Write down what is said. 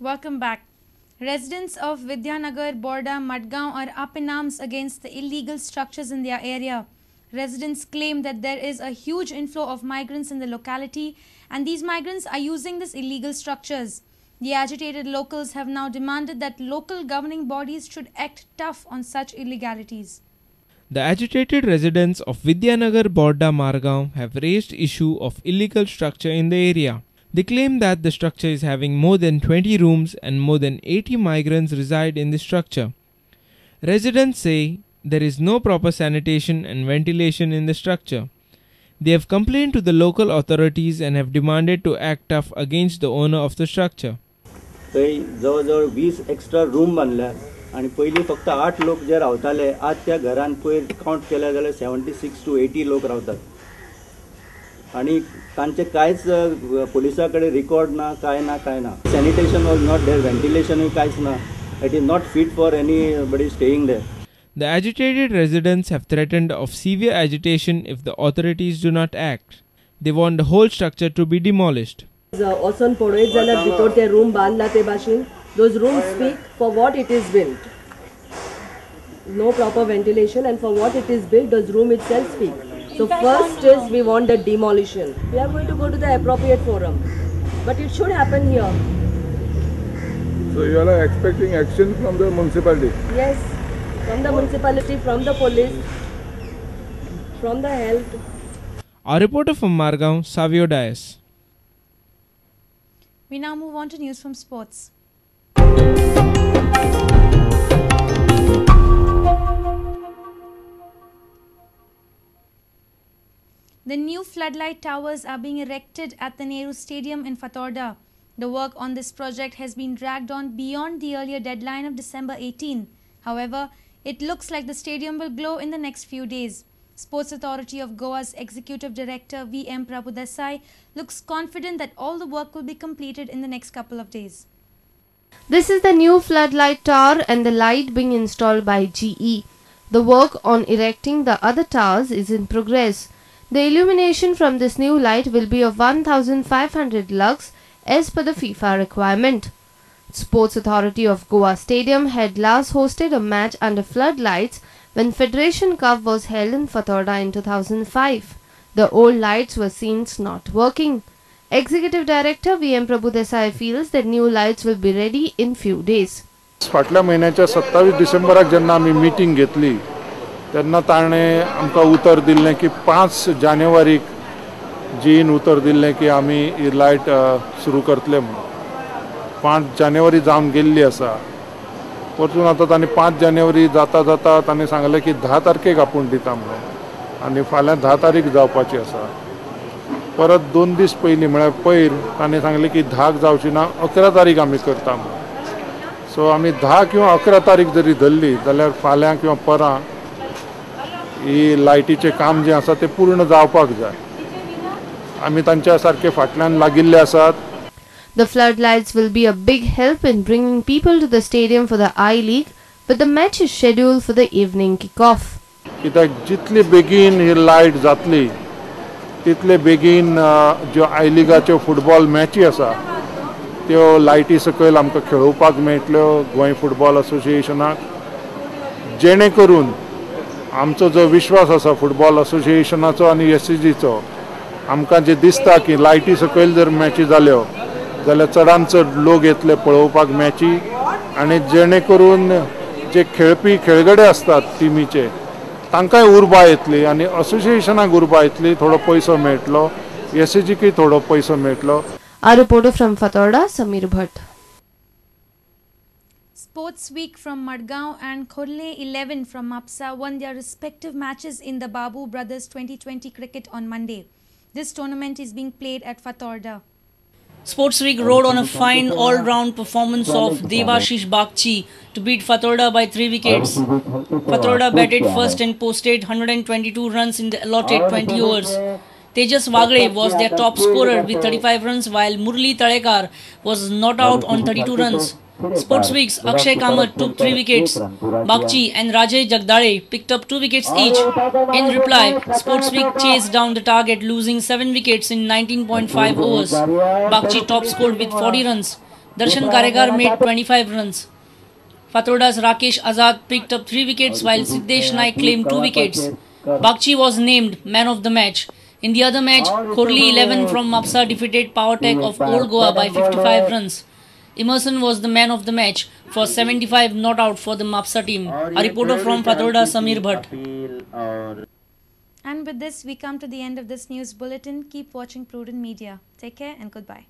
Welcome back. Residents of Vidyanagar, Borda, Madgaon are up in arms against the illegal structures in their area. Residents claim that there is a huge inflow of migrants in the locality and these migrants are using these illegal structures. The agitated locals have now demanded that local governing bodies should act tough on such illegalities. The agitated residents of Vidyanagar, Borda, Margaon have raised issue of illegal structure in the area. They claim that the structure is having more than 20 rooms and more than 80 migrants reside in the structure. Residents say there is no proper sanitation and ventilation in the structure. They have complained to the local authorities and have demanded to act tough against the owner of the structure. जवळजवळ 20 extra room बांधल्या आणि पयली फक्त 8 लोक जे रावताले आज त्या घरान पयर काउंट केल्या जाल्यार 76 to 80 लोक रावतात आणि तांचे कांयच पोलिसाकडे रिकॉर्ड ना काय ना sanitation was not there ventilation कांयच ना it is not fit for anybody staying there. The agitated residents have threatened of severe agitation if the authorities do not act. They want the whole structure to be demolished. Oson पळयत जाल्यार भितर ते room बांधला ते भाशेन those rooms speak for what it is built. No proper ventilation and for what it is built those room itself speak. So first is we want the demolition. We are going to go to the appropriate forum, but it should happen here. So you are expecting action from the municipality? Yes, from the municipality, from the police, from the health. Our reporter from Margaon, Savio Dias. We now move on to news from sports. The new floodlight towers are being erected at the Nehru Stadium in Fatorda. The work on this project has been dragged on beyond the earlier deadline of December 18. However, it looks like the stadium will glow in the next few days. Sports Authority of Goa's Executive Director V.M. Prabhudesai looks confident that all the work will be completed in the next couple of days. This is the new floodlight tower and the light being installed by GE. The work on erecting the other towers is in progress. The illumination from this new light will be of 1500 lux as per the FIFA requirement. Sports Authority of Goa Stadium had last hosted a match under floodlights when Federation Cup was held in Fatorda in 2005. The old lights were seen not working. Executive Director V.M. Prabhudesai feels that new lights will be ready in few days. फाटल्या महिन्याच्या 27 डिसेंबराक जेन्ना आमी meeting घेतली तेन्ना ताणें आमकां उतर दिल्लें की 5 जानेवारीक जीन उतर दिल्लें की आमी ही लायट सुरू करतले म्हणून. 5 जानेवारी जावन गेल्ली आसा. परतून आतां ताणें 5 जानेवारी जाता ताणें सांगलें की 10 तारखेक आपूण दिता म्हणून आनी फाल्यां 10 तारीख जावपाची आसा. परत 2 दीस पयलीं म्हळ्यार पयर ताणें सांगलें की 10 जावची ना 11 तारीख आमी करता म्हणून. सो आमी 10 किंवा 11 तारीख जरी धरली जाल्यार फाल्यां किंवा परां ही लायटीचें काम जें आसा तें पूर्ण जावपाक जाय. आमी तांच्या सारके फाटल्यान लागिल्ले आसात. The floodlights will be a big help in bringing people to the stadium for the I-League, but the match is scheduled for the evening kickoff. कित्याक जितली बेगीन ही लायट जातली तितले बेगीन ज्यो I-Leagueच्यो फुटबॉल मॅची आसा त्यो लायटी सकयल आमकां खेळोवपाक मेळटल्यो गोंय फुटबॉल असोसिएशनाक, जेणे करून आमचो जो विश्वास आसा फुटबॉल असोसिएशनाचो आनी SCGचो आमकां जे दिसता की लायटी सकयल जर मॅची जाल्यो जाल्यार चडांत चड लोक येतले पळोवपाक मॅची आनी जेणे करून जे खेळपी खेळगडे असतात टिमीचे तांकांय उर्बा येतली आनी असोसिएशनाक उर्बा येतली, थोडो पयसो मेळटलो, SCGकय थोडो पयसो मेळटलो. Our reporter from Fatorda, Samir Bhatt. Sports Week from Madgaon and Khorle 11 from Mapsa won their respective matches in the Babu Brothers 2020 cricket on Monday. This tournament is being played at Fatorda. Sports Week rode on a fine all-round performance of Devashish Bagchi to beat Fatorda by 3 wickets. Fatorda batted first and posted 122 runs in the allotted 20 overs. Tejas Wagre was their top scorer with 35 runs while Murli Talekar was not out on 32 runs. Sports Week's Akshay Kamath took 3 wickets. Bagchi and Rajay Jagdale picked up 2 wickets each. In reply, Sports Week chased down the target, losing 7 wickets in 19.5 overs. Bagchi top scored with 40 runs. Darshan Karekar made 25 runs. Fatorda's Rakesh Azad picked up 3 wickets while Siddesh Naik claimed 2 wickets. Bagchi was named man of the match. In the other match, Khorli 11 from Mapsa defeated Powertech of Old Goa by 55 runs. Emerson was the man of the match for 75 not out for the Mapsa team. A reporter from Fatorda, Samir Bhatt. And with this, we come to the end of this news bulletin. Keep watching Prudent Media. Take care and goodbye.